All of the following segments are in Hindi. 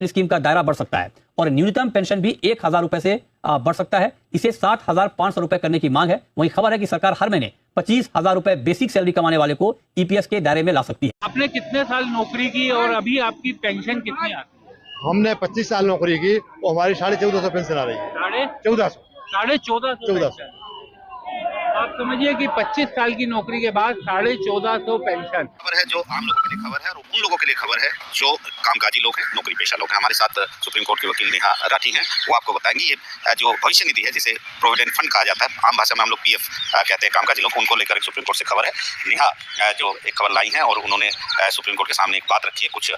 स्कीम का दायरा बढ़ सकता है और न्यूनतम पेंशन भी 1,000 रुपए से बढ़ सकता है। इसे 60,500 रुपए करने की मांग है। वहीं खबर है कि सरकार हर महीने 25,000 रुपए बेसिक सैलरी कमाने वाले को ईपीएस के दायरे में ला सकती है। आपने कितने साल नौकरी की और अभी आपकी पेंशन कितनी आती है? हमने 25 साल नौकरी की और हमारी 1450 पेंशन आ रही है। 1450। 1450। आप समझिए कि 25 साल की नौकरी के बाद 1450 पेंशन। खबर है जो आम लोगों के लिए खबर है और उन लोगों के लिए खबर है जो कामकाजी लोग हैं, नौकरी पेशा लोग हैं। हमारे साथ सुप्रीम कोर्ट के वकील नेहा राठी हैं, वो आपको बताएंगे ये जो भविष्य निधि है जिसे प्रोविडेंट फंड कहा जाता है, आम भाषा में हम लोग पीएफ कहते हैं कामकाजी लोग, उनको लेकर सुप्रीम कोर्ट से खबर है। नेहा जो एक खबर लाई है और उन्होंने सुप्रीम कोर्ट के सामने एक बात रखी है, कुछ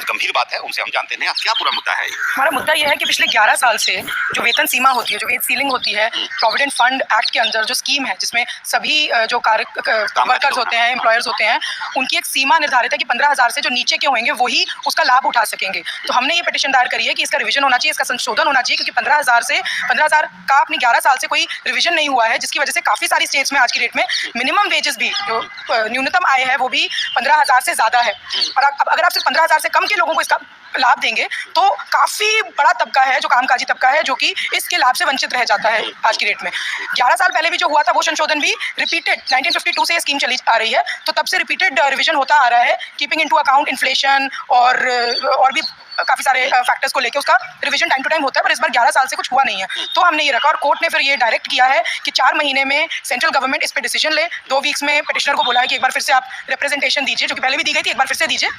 गंभीर बात है, उनसे हम जानते हैं क्या पूरा मुद्दा है। हमारा मुद्दा यह है कि पिछले 11 साल से जो वेतन सीमा होती है, जो वेज सीलिंग होती है, प्रोविडेंट फंड एक्ट के अंदर जो स्कीम है जिसमें सभी जो वर्कर्स होते हैं, एम्प्लॉयर्स होते हैं, उनकी एक सीमा निर्धारित है कि 15,000 से जो नीचे के होंगे वही उसका लाभ उठा सकेंगे। तो हमने ये पिटीशन दायर करी है कि इसका रिवीजन होना चाहिए, इसका संशोधन होना चाहिए, क्योंकि 15,000 का अपने 11 साल से कोई रिवीजन नहीं हुआ है, जिसकी वजह से काफ़ी सारी स्टेट्स में आज की डेट में मिनिमम वेजेस भी जो न्यूनतम आय है वो भी 15,000 से ज़्यादा है। और अगर आप सिर्फ 15,000 से कम के लोगों को इसका लाभ देंगे तो काफ़ी बड़ा तबका है, जो कामकाजी तबका है, जो कि इसके लाभ से वंचित रह जाता है आज की डेट में। 11 साल पहले भी जो हुआ था वो संशोधन भी रिपीटेड 1952 से ये स्कीम चली आ रही है, तो तब से रिपीटेड रिवीजन होता आ रहा है, कीपिंग इनटू अकाउंट इन्फ्लेशन और भी काफ़ी सारे फैक्टर्स को लेकर उसका रिवीजन टाइम टू टाइम होता है, पर इस बार 11 साल से कुछ हुआ नहीं है। तो हमने ये रखा और कोर्ट ने फिर ये डायरेक्ट किया है कि 4 महीने में सेंट्रल गवर्नमेंट इस पर डिसीजन ले। 2 वीक्स में पिटिशनर को बोला है कि एक बार फिर से आप रिप्रेजेंटेशन दीजिए, जो कि पहले भी दी गई थी, एक बार फिर से दीजिए,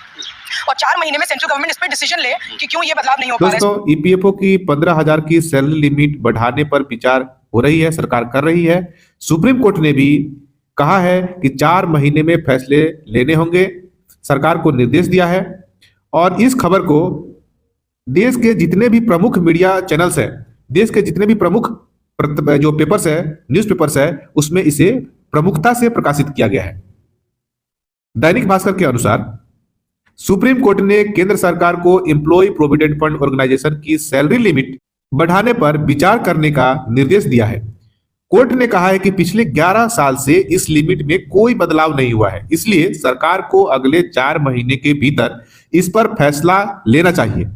और 4 महीने में सेंट्रल गवर्नमेंट इस पर डिसीजन ले कि क्यों ये बदलाव नहीं हो पा रहा है। दोस्तों, ईपीएफओ की 15,000 की सैलरी लिमिट बढ़ाने पर विचार हो रही है, सरकार कर रही है। सुप्रीम कोर्ट ने भी कहा है कि 4 महीने में फैसले लेने होंगे, सरकार को निर्देश दिया है। और इस खबर को देश के जितने भी प्रमुख मीडिया चैनल्स हैं, देश के जितने भी प्रमुख जो पेपर्स है, न्यूज़पेपर्स है, उसमें इसे प्रमुखता से प्रकाशित किया गया है। दैनिक भास्कर के अनुसार सुप्रीम कोर्ट ने केंद्र सरकार को एम्प्लॉय प्रोविडेंट फंड ऑर्गेनाइजेशन की सैलरी लिमिट बढ़ाने पर विचार करने का निर्देश दिया है। कोर्ट ने कहा है कि पिछले 11 साल से इस लिमिट में कोई बदलाव नहीं हुआ है, इसलिए सरकार को अगले 4 महीने के भीतर इस पर फैसला लेना चाहिए।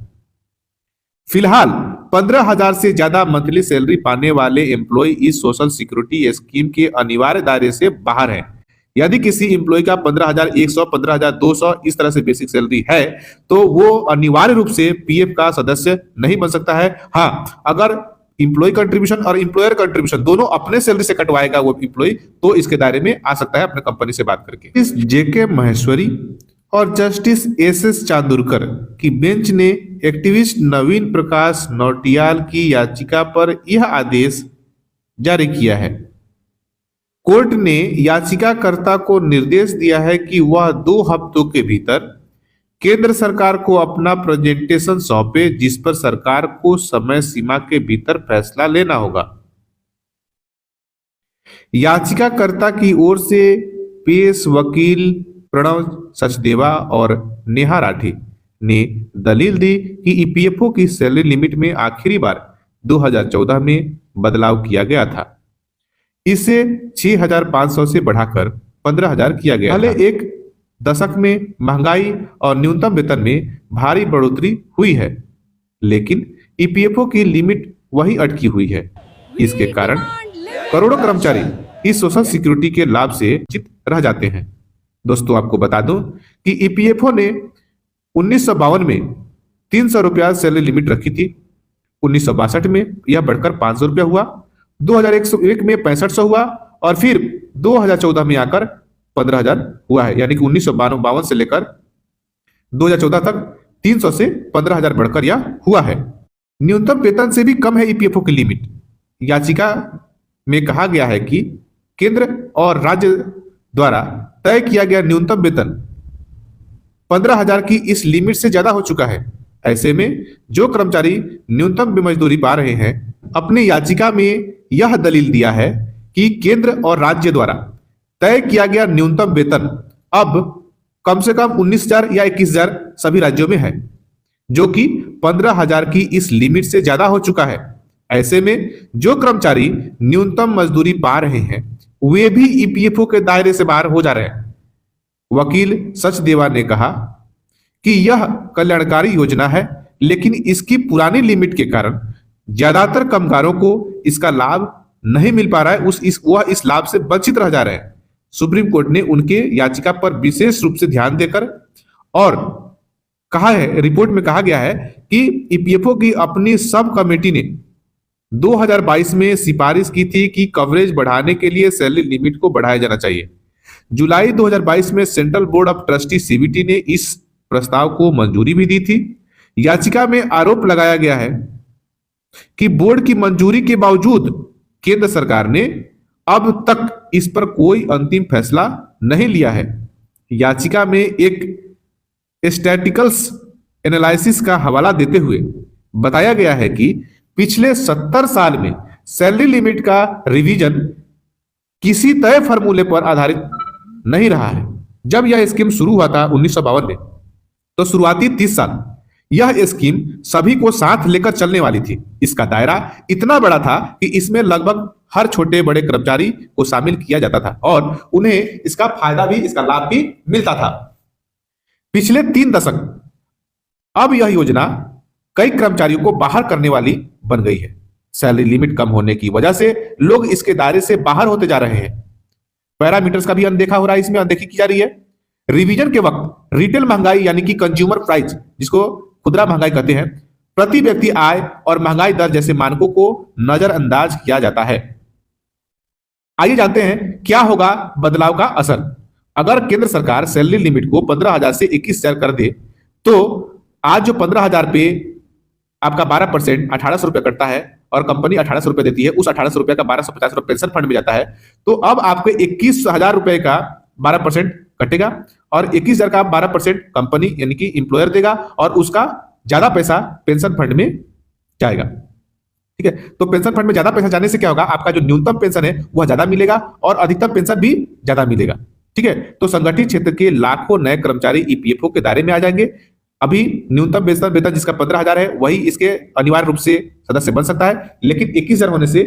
फिलहाल 15,000 से ज्यादा मंथली सैलरी पाने वाले एम्प्लॉय इस सोशल सिक्योरिटी स्कीम के अनिवार्य दायरे से बाहर हैं। यदि किसी एम्प्लॉय का 15,100, 15,200 इस तरह से बेसिक सैलरी है तो वो अनिवार्य रूप से पीएफ का सदस्य नहीं बन सकता है। हाँ, अगर एम्प्लॉय कंट्रीब्यूशन और एम्प्लॉयर कंट्रीब्यूशन दोनों अपने सैलरी से कटवाएगा वो एम्प्लॉय, तो इसके दायरे में आ सकता है अपने कंपनी से बात करके। इस जेके महेश्वरी और जस्टिस एसएस चांदुरकर की बेंच ने एक्टिविस्ट नवीन प्रकाश नौटियाल की याचिका पर यह आदेश जारी किया है। कोर्ट ने याचिकाकर्ता को निर्देश दिया है कि वह 2 हफ्तों के भीतर केंद्र सरकार को अपना प्रेजेंटेशन सौंपे, जिस पर सरकार को समय सीमा के भीतर फैसला लेना होगा। याचिकाकर्ता की ओर से पेश वकील प्रणव सचदेवा और नेहा राठी ने दलील दी कि ईपीएफओ की सैलरी लिमिट में आखिरी बार 2014 में बदलाव किया गया था। इसे 6,500 से बढ़ाकर 15,000 किया गया। पहले एक दशक में महंगाई और न्यूनतम वेतन में भारी बढ़ोतरी हुई है, लेकिन ईपीएफओ की लिमिट वही अटकी हुई है। इसके कारण करोड़ों कर्मचारी इस सोशल सिक्योरिटी के लाभ से वंचित रह जाते हैं। दोस्तों, आपको बता दूं कि ईपीएफओ ने 1952 में 300 रुपया सैलरी लिमिट रखी थी। 1962 में यह बढ़कर 500 रुपया हुआ, 2001 में 6500 हुआ और फिर 2014 में आकर 15,000 हुआ है। यानी कि 1952 से लेकर 2014 तक 300 से 15,000 बढ़कर यह हुआ है। न्यूनतम वेतन से भी कम है ईपीएफओ की लिमिट। याचिका में कहा गया है कि केंद्र और राज्य द्वारा तय किया गया न्यूनतम वेतन 15,000 की इस लिमिट से ज्यादा हो चुका है। ऐसे में जो कर्मचारी न्यूनतम मजदूरी पा रहे हैं, अपनी याचिका में यह दलील दिया है कि केंद्र और राज्य द्वारा तय किया गया न्यूनतम वेतन अब कम से कम 19,000 या 21,000 सभी राज्यों में है, जो कि 15,000 की इस लिमिट से ज्यादा हो चुका है। ऐसे में जो कर्मचारी न्यूनतम मजदूरी पा रहे हैं वे भी ईपीएफओ के दायरे से बाहर हो जा रहे हैं। वकील सचदेवा ने कहा कि यह कल्याणकारी योजना है लेकिन इसकी पुरानी लिमिट के कारण ज्यादातर कामगारों को इसका लाभ नहीं मिल पा रहा है, वह इस लाभ से वंचित रह जा रहे हैं। सुप्रीम कोर्ट ने उनके याचिका पर विशेष रूप से ध्यान देकर और कहा है, रिपोर्ट में कहा गया है कि ईपीएफओ की अपनी सब कमेटी ने 2022 में सिफारिश की थी कि कवरेज बढ़ाने के लिए सैलरी लिमिट को बढ़ाया जाना चाहिए। जुलाई 2022 में central board of trustee CBT ने इस प्रस्ताव को मंजूरी भी दी थी। याचिका में आरोप लगाया गया है कि बोर्ड की मंजूरी के बावजूद केंद्र सरकार ने अब तक इस पर कोई अंतिम फैसला नहीं लिया है। याचिका में एक स्टैटिकल्स एनालिसिस का हवाला देते हुए बताया गया है कि पिछले 70 साल में सैलरी लिमिट का रिवीजन किसी तय फार्मूले पर आधारित नहीं रहा है। जब यह स्कीम शुरू हुआ था 1952 में, तो शुरुआती 30 साल यह स्कीम सभी को साथ लेकर चलने वाली थी। इसका दायरा इतना बड़ा था कि इसमें लगभग हर छोटे बड़े कर्मचारी को शामिल किया जाता था और उन्हें इसका फायदा भी, इसका लाभ भी मिलता था। पिछले 3 दशक अब यह योजना कई कर्मचारियों को बाहर करने वाली बन गई है। सैलरी लिमिट कम होने की वजह से लोग इसके दायरे से बाहर होते जा रहे हैं। पैरामीटर्स का भी अनदेखा हो रहा है, इसमें अनदेखी की जा रही है। रिवीजन के वक्त रिटेल महंगाई यानी कि कंज्यूमर प्राइस, जिसको खुदरा महंगाई कहते हैं, प्रति व्यक्ति आय और महंगाई दर जैसे मानकों को नजरअंदाज किया जाता है। आइए जानते हैं क्या होगा बदलाव का असर। अगर केंद्र सरकार सैलरी लिमिट को 15,000 से 21,000 कर दे, तो आज जो 15,000 पे आपका 12% 1,800 रुपये कटता है और कंपनी 1,800 रुपये देती है, उस 1,800 रुपये का 1,250 रुपये पेंशन फंड में जाता है, तो अब आपको 21,000 रुपये का 12% कटेगा और 21,000 का 12% कंपनी यानी कि इंप्लॉयर देगा और उसका ज्यादा पैसा पेंशन फंड में जाएगा। ठीक है, तो पेंशन फंड में ज्यादा पैसा जाने से क्या होगा, आपका जो न्यूनतम पेंशन है वह ज्यादा मिलेगा और अधिकतम पेंशन भी ज्यादा मिलेगा। ठीक है, तो संगठित क्षेत्र के लाखों नए कर्मचारी ईपीएफओ के दायरे में आ जाएंगे। अभी न्यूनतम वेतन जिसका 15,000 है वही इसके अनिवार्य रूप से सदस्य बन सकता है, लेकिन 21,000 होने से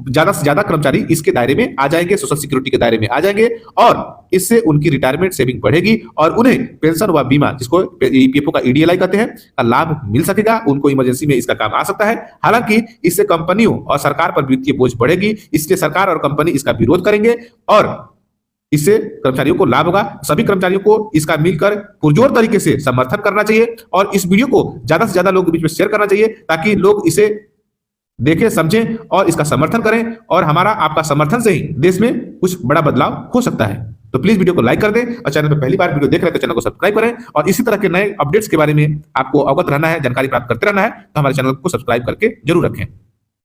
ज्यादा कर्मचारी इसके दायरे में आ जाएंगे, सोशल सिक्योरिटी के दायरे में आ जाएंगे और इससे उनकी रिटायरमेंट सेविंग बढ़ेगी और उन्हें पेंशन व बीमा, जिसको ईपीएफओ का ईडीएलआई कहते हैं, का लाभ मिल सकेगा। उनको इमरजेंसी में इसका काम आ सकता है। हालांकि इससे कंपनियों और सरकार पर वित्तीय बोझ बढ़ेगी, इसलिए सरकार और कंपनी इसका विरोध करेंगे और इससे कर्मचारियों को लाभ होगा। सभी कर्मचारियों को इसका मिलकर पुरजोर तरीके से समर्थन करना चाहिए और इस वीडियो को ज्यादा से ज्यादा लोगों के बीच में शेयर करना चाहिए ताकि लोग इसे देखें, समझें और इसका समर्थन करें और हमारा आपका समर्थन से ही देश में कुछ बड़ा बदलाव हो सकता है। तो प्लीज वीडियो को लाइक कर दें और चैनल पर पहली बार वीडियो देख रहे हैं तो चैनल को सब्सक्राइब करें और इसी तरह के नए अपडेट्स के बारे में आपको अवगत रहना है, जानकारी प्राप्त करते रहना है, तो हमारे चैनल को सब्सक्राइब करके जरूर रखें।